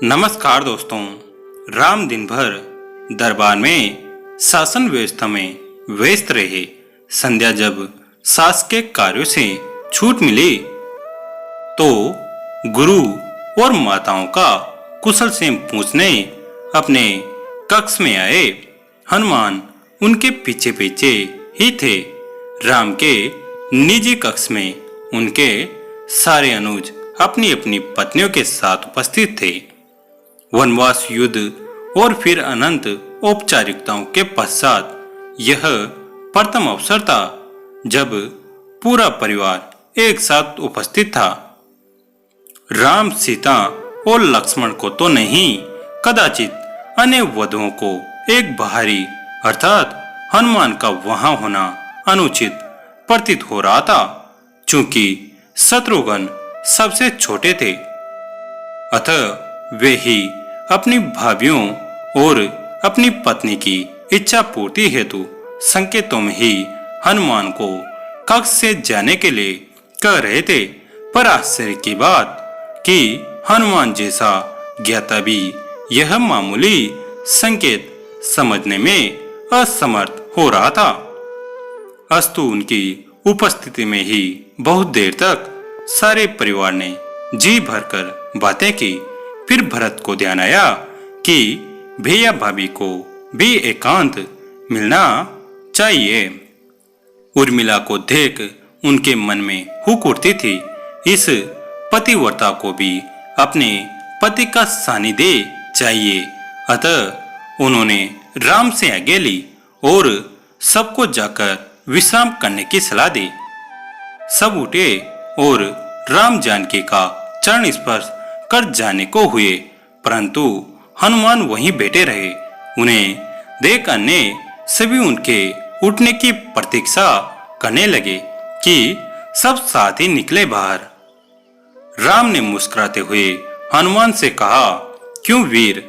नमस्कार दोस्तों। राम दिन भर दरबार में शासन व्यवस्था में व्यस्त रहे। संध्या जब शासकीय कार्यों से छूट मिली तो गुरु और माताओं का कुशल से पूछने अपने कक्ष में आए। हनुमान उनके पीछे पीछे ही थे। राम के निजी कक्ष में उनके सारे अनुज अपनी अपनी पत्नियों के साथ उपस्थित थे। वनवास युद्ध और फिर अनंत औपचारिकताओं के पश्चात यह प्रथम अवसर था जब पूरा परिवार एक साथ उपस्थित था। राम, सीता और लक्ष्मण को तो नहीं, कदाचित अन्य वधुओं को एक बाहरी अर्थात हनुमान का वहां होना अनुचित प्रतीत हो रहा था, चूंकि शत्रुघ्न सबसे छोटे थे। अतः वे ही अपनी भाभियों और अपनी पत्नी की इच्छा पूर्ति हेतु संकेतों में ही हनुमान को कक्ष से जाने के लिए कह रहे थे। पर आश्चर्य की बात कि हनुमान जैसा ज्ञाता भी यह मामूली संकेत समझने में असमर्थ हो रहा था। अस्तु उनकी उपस्थिति में ही बहुत देर तक सारे परिवार ने जी भरकर बातें की। फिर भरत को ध्यान आया कि भैया भाभी को भी एकांत मिलना चाहिए। उर्मिला को देख उनके मन में हुक उठती थी। इस पतिव्रता को भी अपने पति का सानिध्य चाहिए। अतः उन्होंने राम से आज्ञा ली और सबको जाकर विश्राम करने की सलाह दी। सब उठे और राम जानकी का चरण स्पर्श कर जाने को हुए, परंतु हनुमान वहीं बैठे रहे। उन्हें देख अन्य सभी उनके उठने की प्रतीक्षा करने लगे कि सब साथ ही निकले बाहर। राम ने मुस्कुराते हुए हनुमान से कहा, क्यों वीर,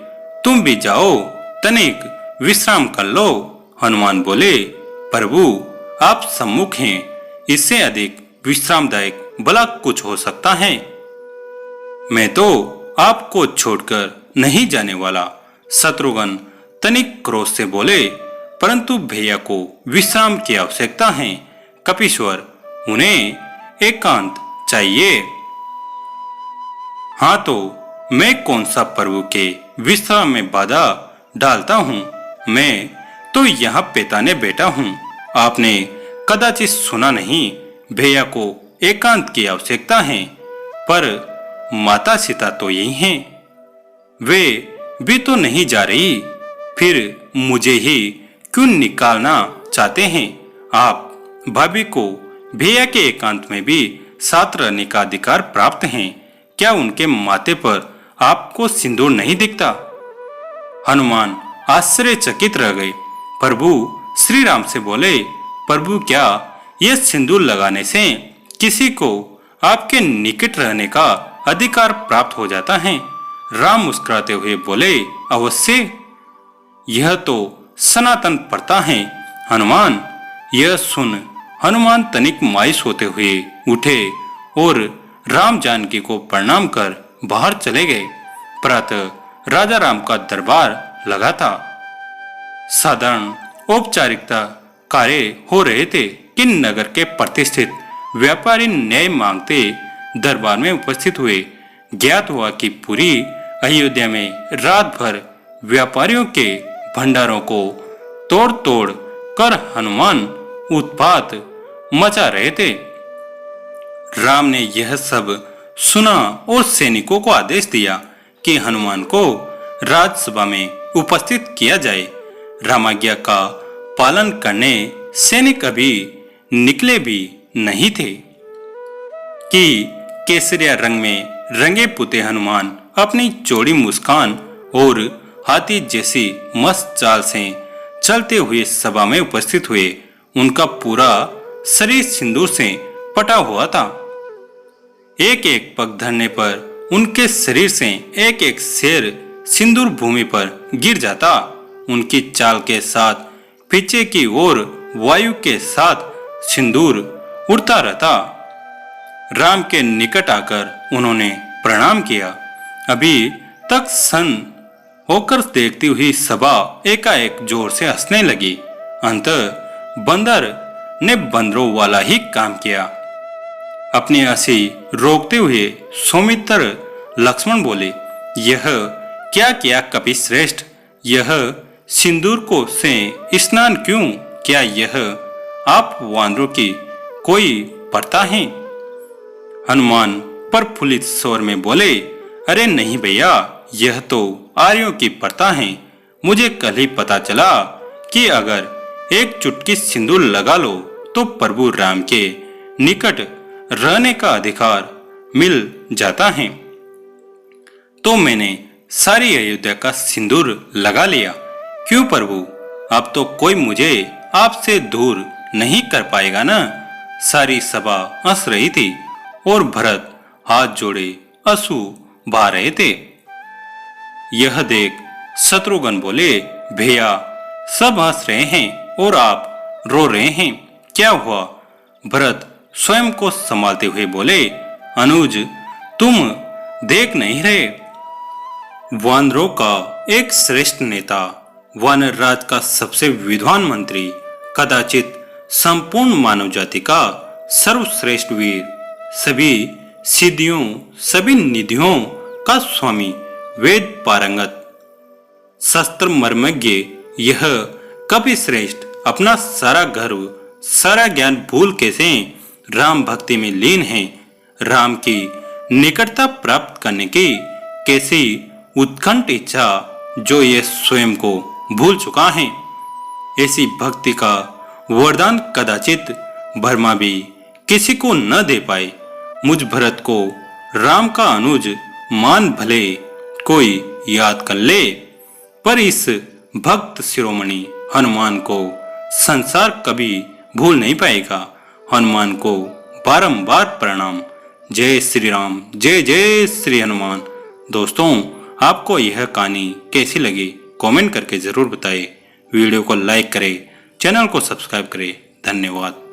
तुम भी जाओ, तनिक विश्राम कर लो। हनुमान बोले, प्रभु आप सम्मुख हैं, इससे अधिक विश्रामदायक भला कुछ हो सकता है? मैं तो आपको छोड़कर नहीं जाने वाला। शत्रुघ्न तनिक क्रोध से बोले, परंतु भैया को विश्राम की आवश्यकता है। कपीश्वर, उन्हें एकांत चाहिए। हाँ तो मैं कौन सा प्रभु के विश्राम में बाधा डालता हूँ? मैं तो यहाँ पेताने बैठा हूँ। आपने कदाचित सुना नहीं, भैया को एकांत की आवश्यकता है। पर माता सीता तो यही हैं, वे भी तो नहीं जा रही। फिर मुझे ही क्यों निकालना चाहते हैं? आप भाभी को भैया के एकांत में भी साथ रहने का अधिकार प्राप्त है। क्या उनके माथे पर आपको सिंदूर नहीं दिखता? हनुमान आश्चर्यचकित रह गए। प्रभु श्री राम से बोले, प्रभु क्या यह सिंदूर लगाने से किसी को आपके निकट रहने का अधिकार प्राप्त हो जाता है? राम मुस्कुराते हुए बोले, अवश्य, यह तो सनातन प्रथा है। हनुमान, यह सुन हनुमान तनिक मायूस होते हुए उठे और राम जानकी को प्रणाम कर बाहर चले गए। प्रातः राजा राम का दरबार लगा था। साधारण औपचारिकता कार्य हो रहे थे कि नगर के प्रतिष्ठित व्यापारी न्याय मांगते दरबार में उपस्थित हुए। ज्ञात हुआ कि पूरी अयोध्या में रात भर व्यापारियों के भंडारों को तोड़ तोड़ कर हनुमान उत्पात मचा रहे थे। राम ने यह सब सुना और सैनिकों को आदेश दिया कि हनुमान को राजसभा में उपस्थित किया जाए। रामाज्ञा का पालन करने सैनिक अभी निकले भी नहीं थे कि केसरिया रंग में रंगे पुते हनुमान अपनी चौड़ी मुस्कान और हाथी जैसी मस्त चाल से चलते हुए सभा में उपस्थित हुए। उनका पूरा शरीर सिंदूर से पटा हुआ था। एक एक पग धरने पर उनके शरीर से एक एक शेर सिंदूर भूमि पर गिर जाता। उनकी चाल के साथ पीछे की ओर वायु के साथ सिंदूर उड़ता रहता। राम के निकट आकर उन्होंने प्रणाम किया। अभी तक सन होकर देखती हुई सभा एकाएक जोर से हंसने लगी। अंततः बंदर ने बंदरों वाला ही काम किया। अपनी हंसी रोकते हुए सौमित्र लक्ष्मण बोले, यह क्या किया कपिश्रेष्ठ? यह सिंदूर को से स्नान क्यों? क्या यह आप वानरों की कोई प्रथा है? हनुमान प्रफुल्लित स्वर में बोले, अरे नहीं भैया, यह तो आर्यों की प्रथा है। मुझे कल ही पता चला कि अगर एक चुटकी सिंदूर लगा लो तो प्रभु राम के निकट रहने का अधिकार मिल जाता है। तो मैंने सारी अयोध्या का सिंदूर लगा लिया। क्यों प्रभु, अब तो कोई मुझे आपसे दूर नहीं कर पाएगा ना? सारी सभा हंस रही थी और भरत हाथ जोड़े आंसू बहा रहे थे। यह देख शत्रुघ्न बोले, भैया सब हंस रहे हैं और आप रो रहे हैं, क्या हुआ? भरत स्वयं को संभालते हुए बोले, अनुज तुम देख नहीं रहे? वानरों का एक श्रेष्ठ नेता, वानर राज का सबसे विद्वान मंत्री, कदाचित संपूर्ण मानव जाति का सर्वश्रेष्ठ वीर, सभी सिद्धियों सभी निधियों का स्वामी, वेद पारंगत, शस्त्र मर्मज्ञ, यह कपिश्रेष्ठ अपना सारा गर्व सारा ज्ञान भूल कैसे राम भक्ति में लीन है। राम की निकटता प्राप्त करने की कैसी उत्कंठ इच्छा जो ये स्वयं को भूल चुका है। ऐसी भक्ति का वरदान कदाचित ब्रह्मा भी किसी को न दे पाए। मुझ भरत को राम का अनुज मान भले कोई याद कर ले, पर इस भक्त शिरोमणि हनुमान को संसार कभी भूल नहीं पाएगा। हनुमान को बारंबार प्रणाम। जय श्री राम, जय जय श्री हनुमान। दोस्तों, आपको यह कहानी कैसी लगी कमेंट करके जरूर बताएं। वीडियो को लाइक करें, चैनल को सब्सक्राइब करें। धन्यवाद।